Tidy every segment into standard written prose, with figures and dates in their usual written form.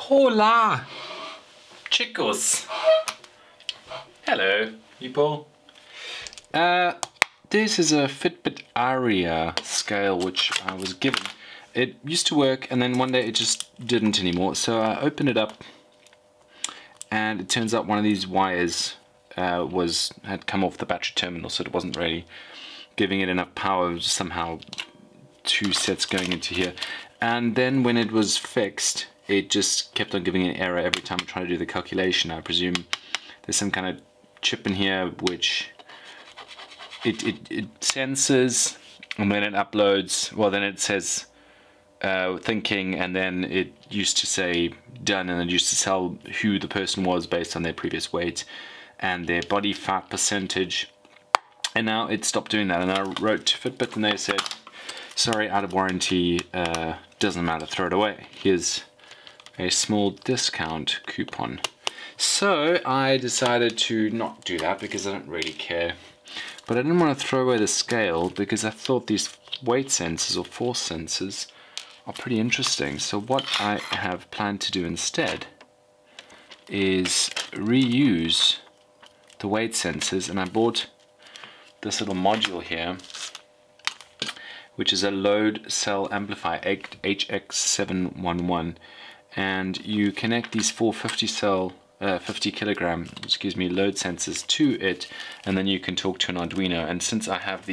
Hola, chicos. Hello, people. This is a Fitbit Aria scale which I was given. It used to work and then one day it just didn't anymore. So I opened it up and it turns out one of these wires had come off the battery terminal, so it wasn't really giving it enough power. Somehow two sets going into here, and then when it was fixed it just kept on giving an error every time I try to do the calculation. I presume there's some kind of chip in here which it senses, and then it uploads, well then it says thinking, and then it used to say done, and it used to tell who the person was based on their previous weight and their body fat percentage, and now it stopped doing that. And I wrote to Fitbit and they said, sorry, out of warranty, doesn't matter, throw it away. Here's a small discount coupon. So I decided to not do that because I don't really care. But I didn't want to throw away the scale because I thought these weight sensors or force sensors are pretty interesting. So what I have planned to do instead is reuse the weight sensors, and I bought this little module here, which is a load cell amplifier HX711, and you connect these 50 kilogram load sensors to it, and then you can talk to an Arduino. And since I have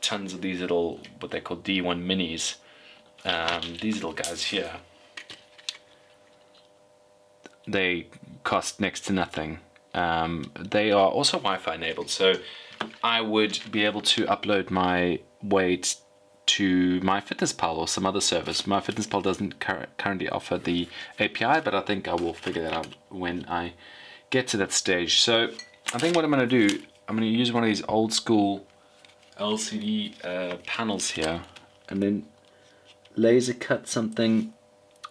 tons of these little, what they call D1 minis, these little guys here, they cost next to nothing. They are also Wi-Fi enabled, so I would be able to upload my weight to MyFitnessPal or some other service. MyFitnessPal doesn't currently offer the API, but I think I will figure that out when I get to that stage. So I think what I'm going to do, I'm going to use one of these old school LCD panels here, and then laser cut something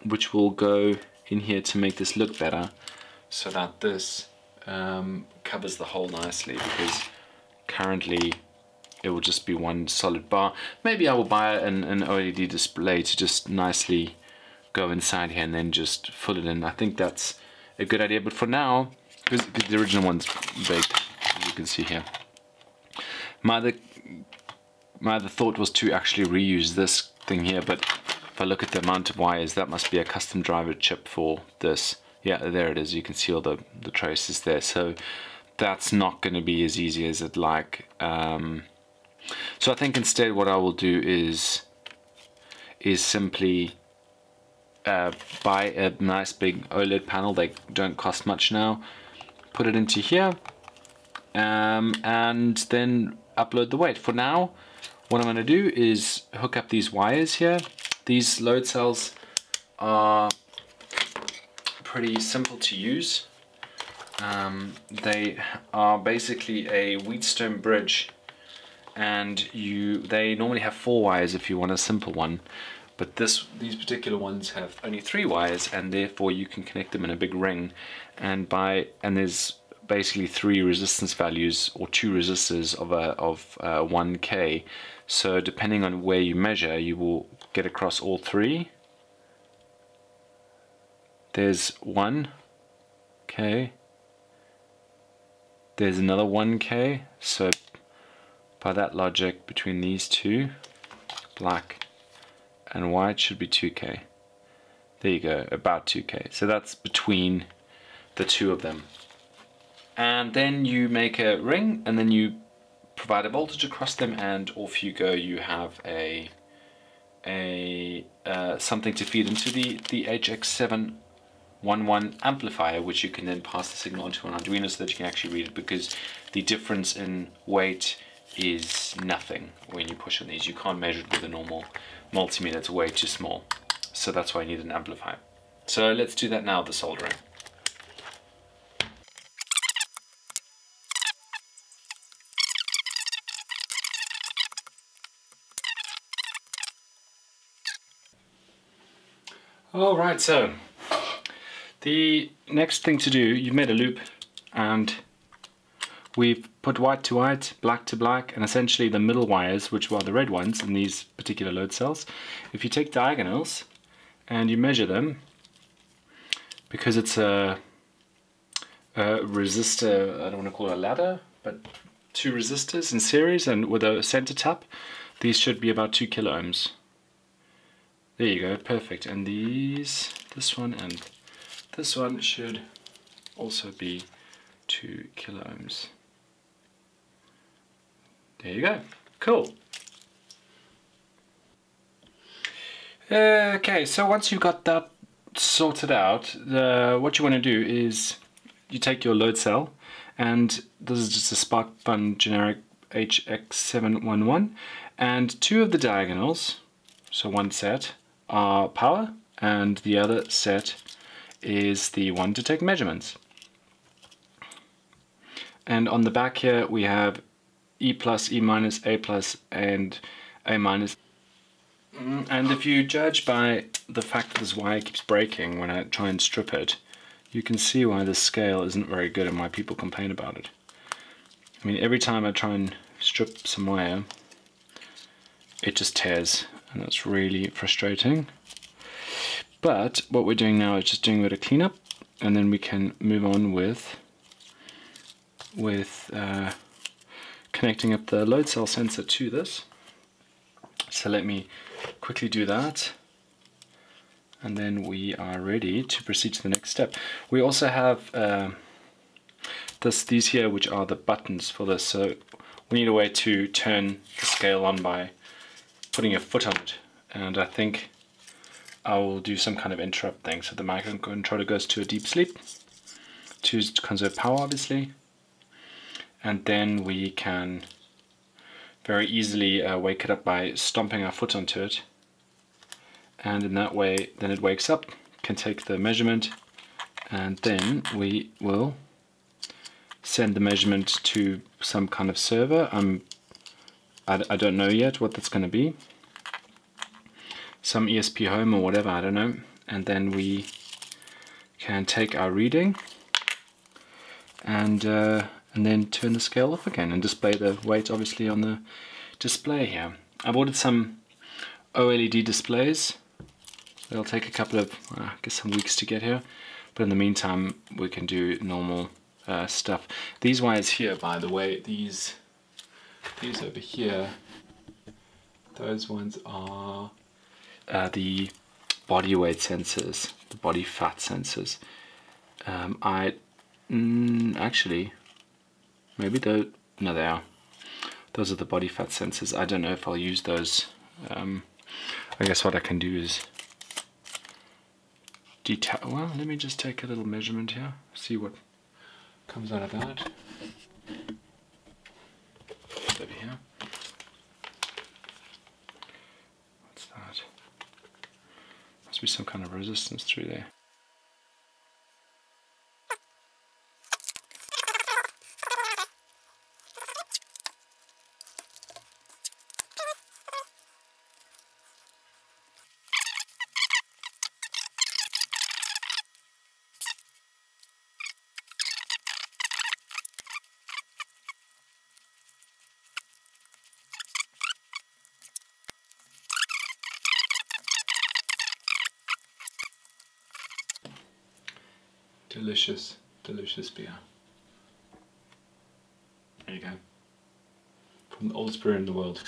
which will go in here to make this look better, so that this covers the hole nicely, because currently it will just be one solid bar. Maybe I will buy an OLED display to just nicely go inside here and then just fill it in. I think that's a good idea, but for now, because the original one's big, as you can see here, my other thought was to actually reuse this thing here, but if I look at the amount of wires, that must be a custom driver chip for this. Yeah, there it is. You can see all the traces there. So that's not going to be as easy as I'd like. So I think instead what I will do is simply buy a nice big OLED panel. They don't cost much now. Put it into here, and then upload the weight. For now, what I'm going to do is hook up these wires here. These load cells are pretty simple to use. They are basically a Wheatstone bridge, and they normally have 4 wires if you want a simple one, but these particular ones have only 3 wires, and therefore you can connect them in a big ring, and there's basically 3 resistance values or 2 resistors of 1K. So depending on where you measure, you will get across all 3. There's 1K. There's another 1K. So by that logic, between these two, black and white, should be 2K. There you go, about 2K. So that's between the two of them. And then you make a ring, and then you provide a voltage across them, and off you go. You have something to feed into the HX711 amplifier, which you can then pass the signal onto an Arduino so that you can actually read it, because the difference in weight is nothing when you push on these. You can't measure it with a normal multimeter, it's way too small. So that's why I need an amplifier. So let's do that now, the soldering. Alright, so the next thing to do, you've made a loop and we've put white to white, black to black, and essentially the middle wires, which are the red ones in these particular load cells, if you take diagonals and you measure them, because it's a resistor, I don't want to call it a ladder, but 2 resistors in series and with a center tap, these should be about 2 kilo ohms. There you go, perfect. And this one and this one should also be 2 kilo ohms. There you go, cool. Okay, so once you've got that sorted out, what you want to do is you take your load cell, and this is just a SparkFun generic HX711, and 2 of the diagonals, so one set, are power, and the other set is the one to take measurements. And on the back here we have E+, E-, A+, and A-. And if you judge by the fact that this wire keeps breaking when I try and strip it, you can see why the scale isn't very good and why people complain about it. I mean, every time I try and strip some wire, it just tears, and that's really frustrating. But what we're doing now is just doing a bit of cleanup, and then we can move on with connecting up the load cell sensor to this. So let me quickly do that, and then we are ready to proceed to the next step. We also have these here, which are the buttons for this. So we need a way to turn the scale on by putting a foot on it, and I think I will do some kind of interrupt thing. So the microcontroller goes to a deep sleep to conserve power, obviously, and then we can very easily wake it up by stomping our foot onto it, and in that way then it wakes up, can take the measurement, and then we will send the measurement to some kind of server. I don't know yet what that's going to be, some ESP home or whatever, I don't know, and then we can take our reading and then turn the scale off again and display the weight obviously on the display here. I've ordered some OLED displays. They'll take a couple of, I guess, some weeks to get here, but in the meantime we can do normal stuff. These wires here, by the way, these over here, those ones are the body weight sensors, the body fat sensors. Actually, maybe no, they are. Those are the body fat sensors. I don't know if I'll use those. I guess what I can do is well, let me just take a little measurement here, see what comes out of that. Over here. What's that? Must be some kind of resistance through there. Delicious, delicious beer. There you go. From the oldest brewer in the world.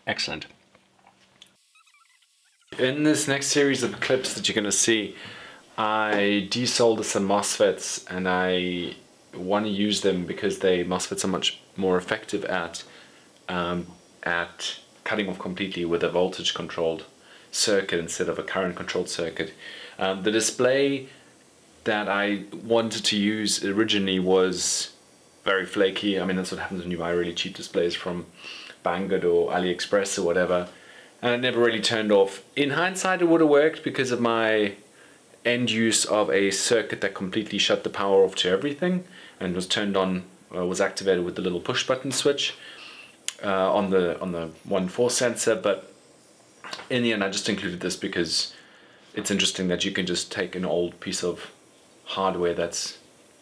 Excellent. In this next series of clips that you're going to see, I desolder some MOSFETs, and I want to use them because MOSFETs are much more effective at cutting off completely with a voltage controlled circuit instead of a current controlled circuit. The display that I wanted to use originally was very flaky. I mean, that's what happens when you buy really cheap displays from Banggood or AliExpress or whatever, and it never really turned off. In hindsight, it would have worked because of my end use of a circuit that completely shut the power off to everything and was turned on, was activated with the little push button switch on the 1.4 sensor. But in the end I just included this because it's interesting that you can just take an old piece of hardware that's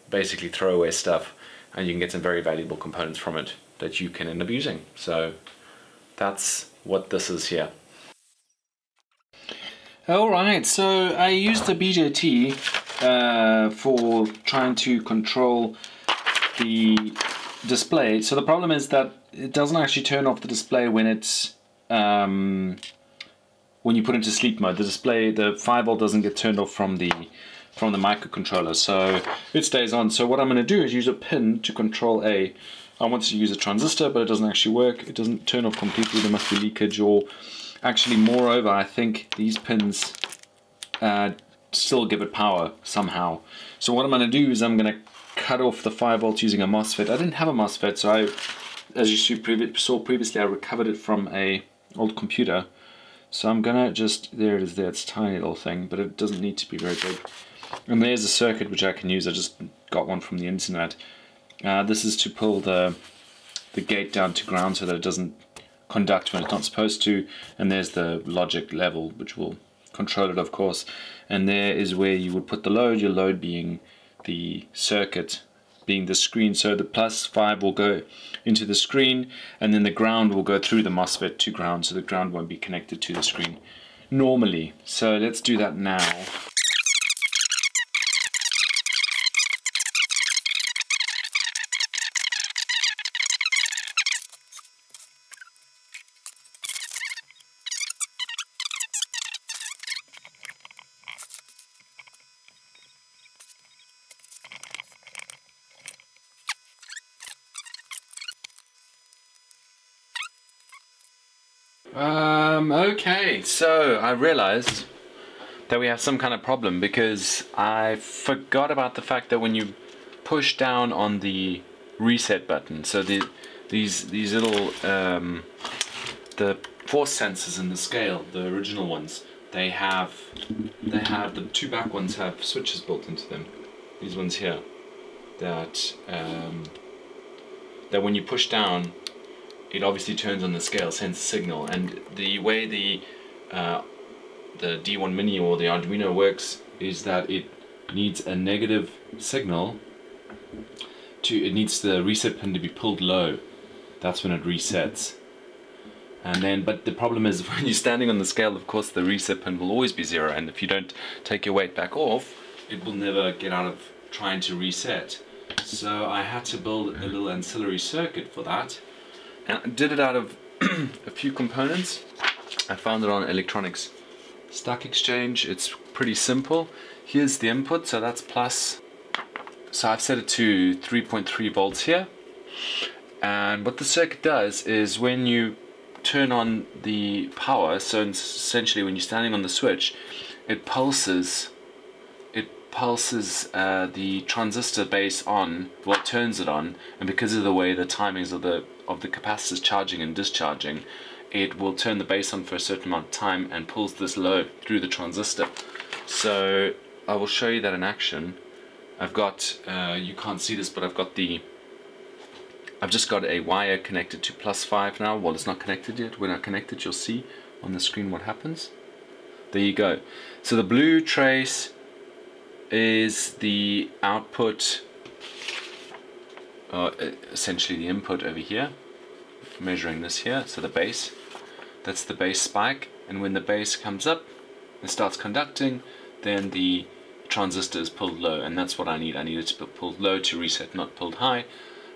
basically throwaway stuff and you can get some very valuable components from it that you can end up using. So that's what this is here. Alright, so I used the BJT for trying to control the display. So the problem is that it doesn't actually turn off the display when it's when you put it into sleep mode. The display, the 5V doesn't get turned off from the microcontroller, so it stays on. So what I'm going to do is use a pin to control I wanted to use a transistor, but it doesn't actually work. It doesn't turn off completely. There must be leakage, or actually, moreover, I think these pins still give it power somehow. So what I'm going to do is I'm going to cut off the 5V using a MOSFET. I didn't have a MOSFET, so as you saw previously, I recovered it from an old computer. So I'm going to just, there it is there, it's a tiny little thing, but it doesn't need to be very big. And there's a circuit which I can use. I just got one from the internet. This is to pull the gate down to ground so that it doesn't conduct when it's not supposed to, and there's the logic level which will control it, of course, and there is where you would put the load, your load being the circuit, being the screen. So the +5 will go into the screen, and then the ground will go through the MOSFET to ground, so the ground won't be connected to the screen normally. So let's do that now. Okay, so I realized that we have some kind of problem because I forgot about the fact that when you push down on the reset button, so these little the force sensors in the scale, the original ones, they have the two back ones have switches built into them. These ones here, that when you push down, it obviously turns on the scale, sends a signal, and the way the D1 Mini or the Arduino works is that it needs a negative signal it needs the reset pin to be pulled low. That's when it resets. And then, but the problem is when you're standing on the scale, of course the reset pin will always be 0, and if you don't take your weight back off, it will never get out of trying to reset. So I had to build a little ancillary circuit for that. And I did it out of a few components. I found it on Electronics Stack Exchange. It's pretty simple. Here's the input, so that's plus. So I've set it to 3.3 volts here. And what the circuit does is when you turn on the power, so essentially when you're standing on the switch, it pulses the transistor base on, well, it turns it on, and because of the way the timings of the capacitors charging and discharging, it will turn the base on for a certain amount of time and pulls this load through the transistor. So I will show you that in action. I've got, you can't see this, but I've just got a wire connected to +5 now. Well, it's not connected yet. When I connect it, you'll see on the screen what happens. There you go. So the blue trace is the output, essentially the input over here, measuring this here, so the base, that's the base spike, and when the base comes up and starts conducting, then the transistor is pulled low, and that's what I need. I need it to be pulled low to reset, not pulled high,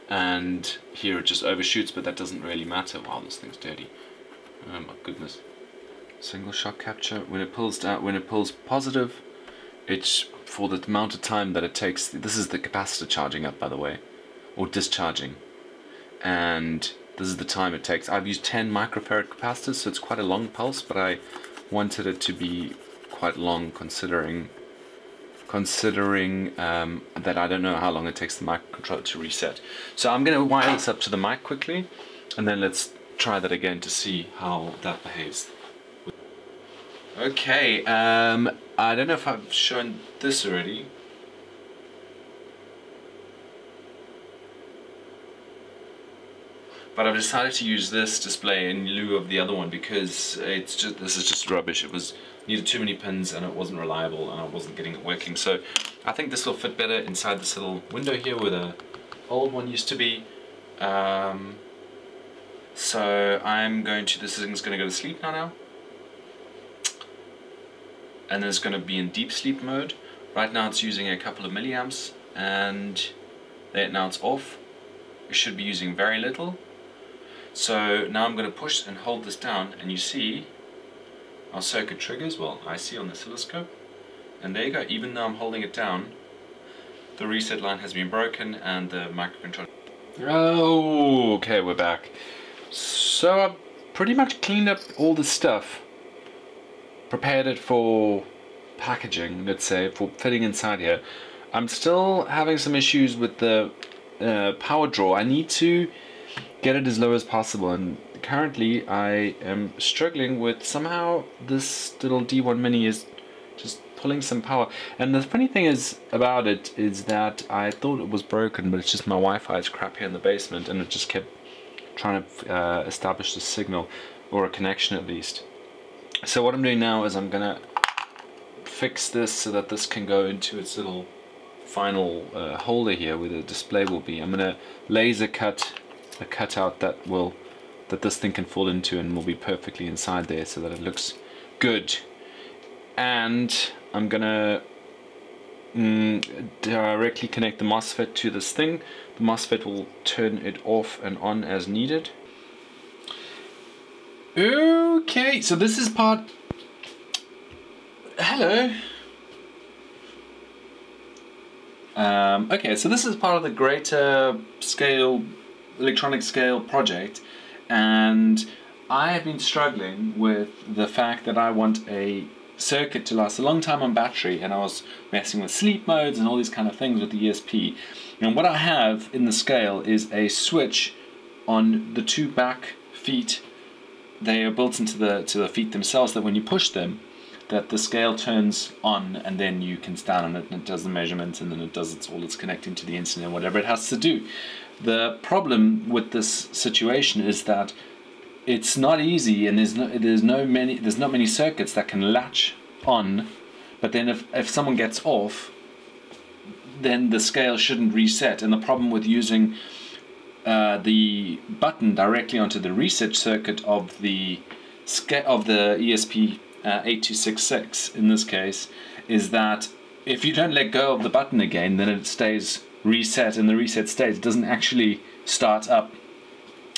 and here it just overshoots, but that doesn't really matter. Wow, this thing's dirty. Oh my goodness. Single shock capture, when it pulls down, when it pulls positive, it's for the amount of time that it takes. This is the capacitor charging up, by the way, or discharging, and this is the time it takes. I've used 10 microfarad capacitors, so it's quite a long pulse, but I wanted it to be quite long considering that I don't know how long it takes the microcontroller to reset. So I'm going to wire this up to the mic quickly, and then let's try that again to see how that behaves. Okay, I don't know if I've shown this already. But I've decided to use this display in lieu of the other one because this is just rubbish. It needed too many pins and it wasn't reliable and I wasn't getting it working. So I think this will fit better inside this little window here where the old one used to be. So this thing's going to go to sleep now. And then it's going to be in deep sleep mode. Right now it's using a couple of milliamps, and now it's off. It should be using very little. So now I'm going to push and hold this down, and you see our circuit triggers. Well, I see on the oscilloscope. And there you go, even though I'm holding it down, the reset line has been broken and the microcontroller... Oh, okay, we're back. So I've pretty much cleaned up all the stuff. Prepared it for packaging, let's say, for fitting inside here. I'm still having some issues with the power draw. I need to get it as low as possible, and currently I am struggling with somehow this little D1 Mini is just pulling some power. And the funny thing is about it is that I thought it was broken, but it's just my Wi-Fi is crap here in the basement, and it just kept trying to establish the signal, or a connection at least. So what I'm doing now is I'm gonna fix this so that this can go into its little final holder here where the display will be. I'm gonna laser cut a cutout that this thing can fall into and will be perfectly inside there so that it looks good. And I'm gonna directly connect the MOSFET to this thing. The MOSFET will turn it off and on as needed. Okay, so this is part... Hello. Okay, so this is part of the greater scale, electronic scale project, and I have been struggling with the fact that I want a circuit to last a long time on battery, and I was messing with sleep modes and all these kind of things with the ESP. And what I have in the scale is a switch on the two back feet. They are built into the feet themselves, that when you push them, that the scale turns on, and then you can stand on it and it does the measurements, and then it does all its connecting to the internet, whatever it has to do. The problem with this situation is that it's not easy, and there's not many circuits that can latch on. But then if someone gets off, then the scale shouldn't reset. And the problem with using the button directly onto the reset circuit of the ESP 8266 in this case is that if you don't let go of the button again, then it stays reset in the reset state. It doesn't actually start up.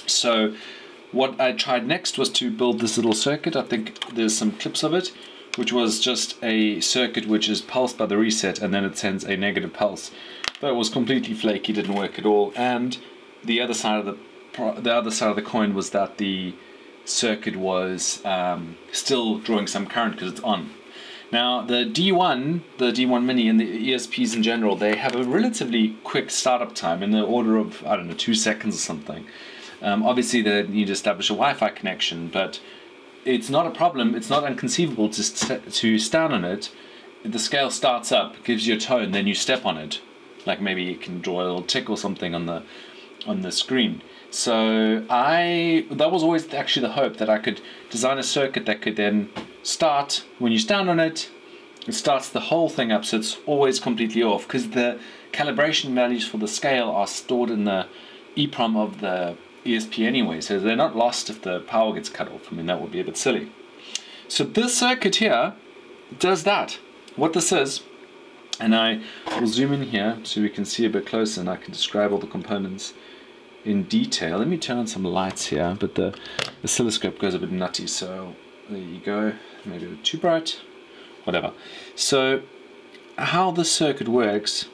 So what I tried next was to build this little circuit. I think there's some clips of it, which was just a circuit which is pulsed by the reset, and then it sends a negative pulse. But it was completely flaky, didn't work at all. And the other side of the coin was that the circuit was still drawing some current because it's on. Now the D1 Mini and the ESPs in general, they have a relatively quick startup time in the order of, I don't know, 2 seconds or something. Obviously they need to establish a Wi-Fi connection, but it's not a problem. It's not inconceivable to stand on it. The scale starts up, gives you a tone, then you step on it. Like maybe you can draw a little tick or something on the screen. So that was always actually the hope, that I could design a circuit that could then start when you stand on it. It starts the whole thing up, so it's always completely off, because the calibration values for the scale are stored in the EEPROM of the ESP anyway, so they're not lost if the power gets cut off. I mean, that would be a bit silly. So this circuit here does that. What this is, and I will zoom in here so we can see a bit closer and I can describe all the components in detail. Let me turn on some lights here, but the oscilloscope goes a bit nutty, so there you go. Maybe a bit too bright, whatever. So how this circuit works,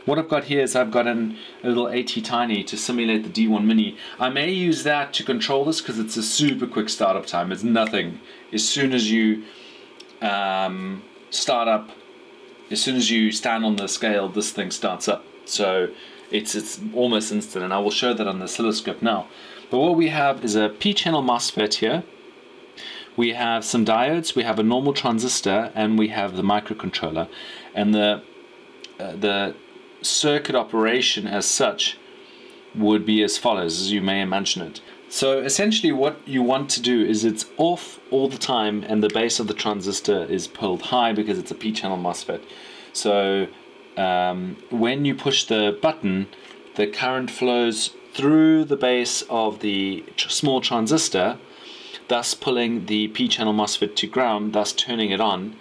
what I've got here is I've got a little AT-Tiny to simulate the D1 Mini. I may use that to control this because it's a super quick startup time. It's nothing. As soon as you start up, as soon as you stand on the scale, this thing starts up. So it's almost instant, and I will show that on the oscilloscope now. But what we have is a P-channel MOSFET here. We have some diodes, we have a normal transistor, and we have the microcontroller. And the circuit operation as such would be as follows, as you may imagine it. So essentially what you want to do is it's off all the time, and the base of the transistor is pulled high because it's a P-channel MOSFET. So when you push the button, the current flows through the base of the small transistor, thus pulling the P-channel MOSFET to ground, thus turning it on.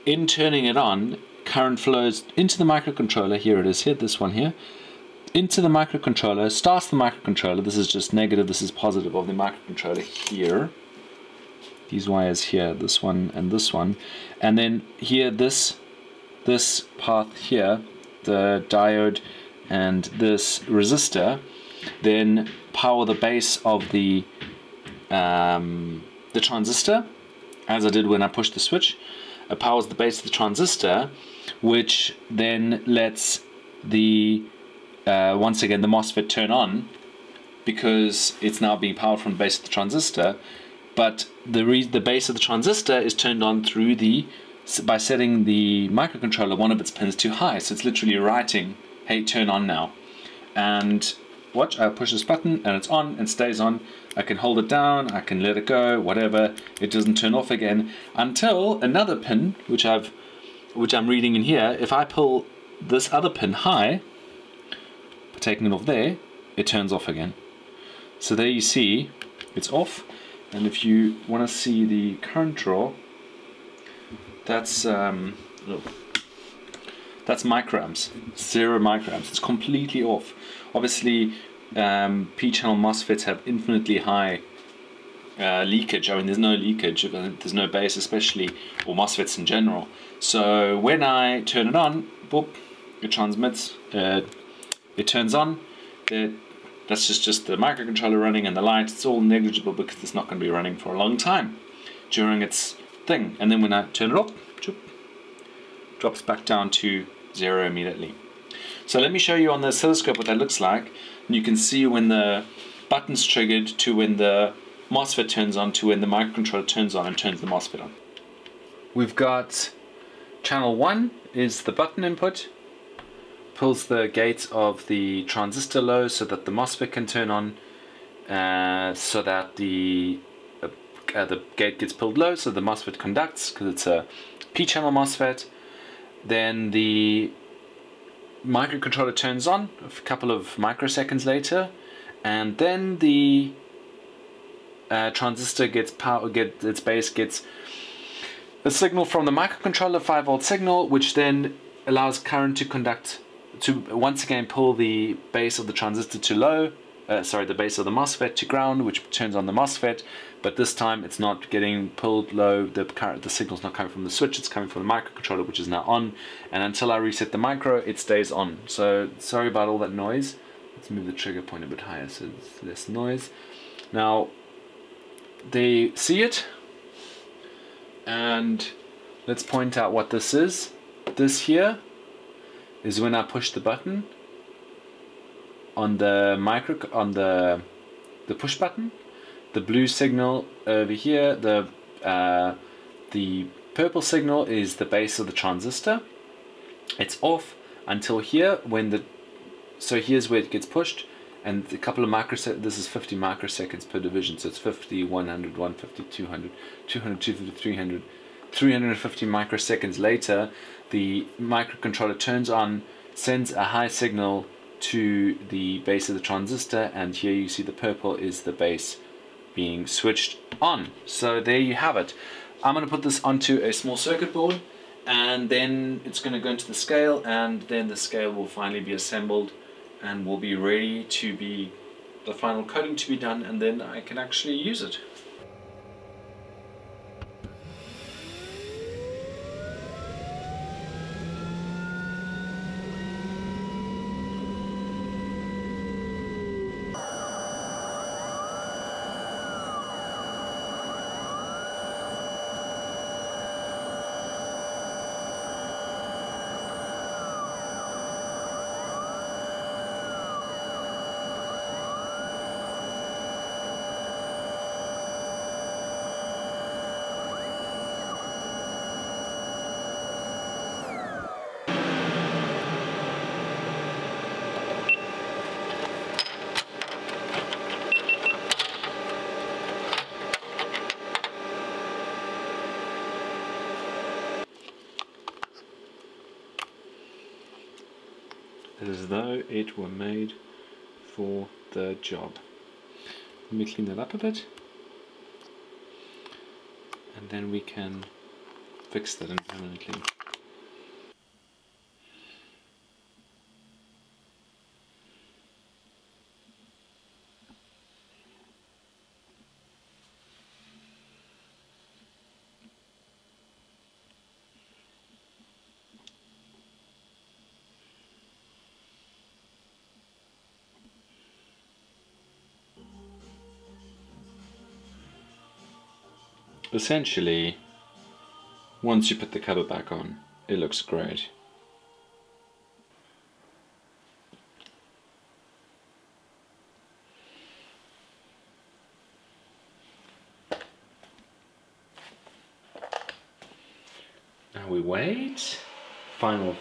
In turning it on, current flows into the microcontroller. Here it is here, this one here. Into the microcontroller, starts the microcontroller. This is just negative, this is positive of the microcontroller here. These wires here, this one and this one. And then here, this path here, the diode and this resistor, then power the base of the transistor, as I did when I pushed the switch. It powers the base of the transistor, which then lets the once again the MOSFET turn on, because it's now being powered from the base of the transistor. But the base of the transistor is turned on through by setting the microcontroller one of its pins too high. So it's literally writing, hey, turn on now. And watch, I push this button and it's on and stays on. I can hold it down, I can let it go, whatever. It doesn't turn off again until another pin, which I'm reading in here. If I pull this other pin high, taking it off there, it turns off again. So there you see, it's off. And if you want to see the current draw, that's microamps, 0 microamps. It's completely off. Obviously, P-channel MOSFETs have infinitely high leakage. I mean, there's no leakage, there's no base especially, or MOSFETs in general. So when I turn it on, boop, it transmits, it turns on. That's just the microcontroller running and the light. It's all negligible because it's not going to be running for a long time during its thing. And then when I turn it off, drops back down to 0 immediately. So let me show you on the oscilloscope what that looks like. And you can see when the button's triggered to when the MOSFET turns on to when the microcontroller turns on and turns the MOSFET on. We've got channel 1 is the button input. Pulls the gate of the transistor low so that the MOSFET can turn on, so that the gate gets pulled low so the MOSFET conducts, because it's a P-channel MOSFET. Then the microcontroller turns on a couple of microseconds later, and then the transistor gets its base gets a signal from the microcontroller, 5-volt signal, which then allows current to conduct to once again pull the base of the transistor to low, the base of the MOSFET to ground, which turns on the MOSFET, but this time it's not getting pulled low, the signal's not coming from the switch, it's coming from the microcontroller, which is now on, and until I reset the micro, it stays on. So sorry about all that noise. Let's move the trigger point a bit higher so there's less noise. Now, they see it, and let's point out what this is. This here is when I push the button on the push button. The blue signal over here, the purple signal is the base of the transistor. It's off until here so here's where it gets pushed, and a couple of microseconds, this is 50 microseconds per division, so it's 50, 100, 150, 200, 200, 250, 300, 350 microseconds later, the microcontroller turns on, sends a high signal to the base of the transistor, and here you see the purple is the base being switched on. So there you have it. I'm going to put this onto a small circuit board, and then it's going to go into the scale, and then the scale will finally be assembled and will be ready to be the final coding to be done, and then I can actually use it. As though it were made for the job. Let me clean that up a bit, and then we can fix that in permanently. Essentially, once you put the cover back on, it looks great. Now we wait. Final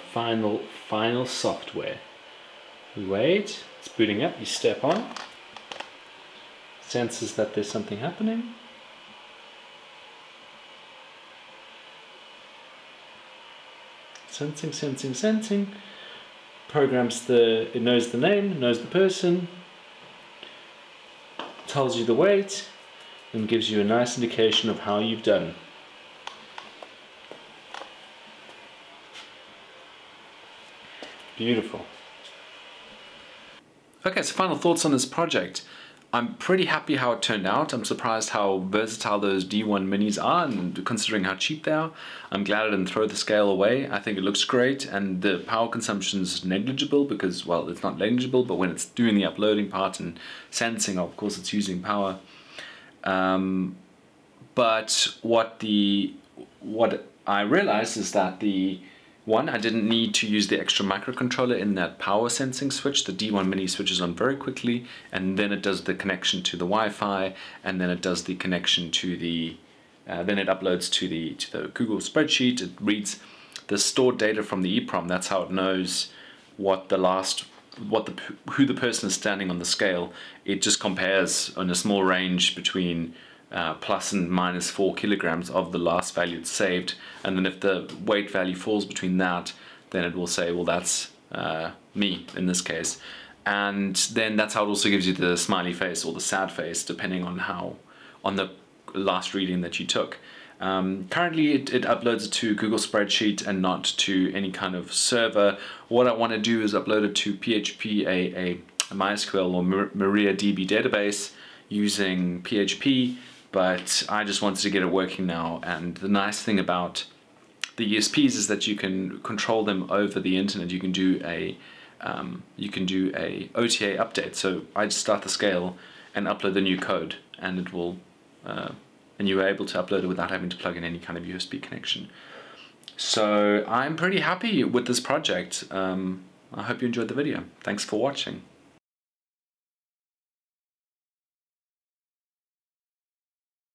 software. We wait, it's booting up, you step on, senses that there's something happening. Sensing. Programs it knows the name, knows the person, tells you the weight, and gives you a nice indication of how you've done. Beautiful. Okay, so final thoughts on this project. I'm pretty happy how it turned out. I'm surprised how versatile those D1 minis are, and considering how cheap they are. I'm glad I didn't throw the scale away. I think it looks great, and the power consumption is negligible because, well, it's not negligible, but when it's doing the uploading part and sensing, of course, it's using power. But what I realized is that I didn't need to use the extra microcontroller in that power sensing switch. The D1 Mini switches on very quickly, and then it does the connection to the Wi-Fi, and then it does the connection to the, then it uploads to the Google spreadsheet. It reads the stored data from the EEPROM. That's how it knows who the person is standing on the scale. It just compares on a small range between plus and minus 4 kilograms of the last value it's saved, and then if the weight value falls between that, then it will say, well, that's me in this case. And then that's how it also gives you the smiley face or the sad face, depending on the last reading that you took. Currently it uploads it to Google Spreadsheet and not to any kind of server. What I want to do is upload it to PHP, a MySQL or MariaDB database using PHP, but I just wanted to get it working now. And the nice thing about the ESPs is that you can control them over the internet. You can do a OTA update. So I just start the scale and upload the new code, and it will and you are able to upload it without having to plug in any kind of USB connection. So I'm pretty happy with this project. I hope you enjoyed the video. Thanks for watching.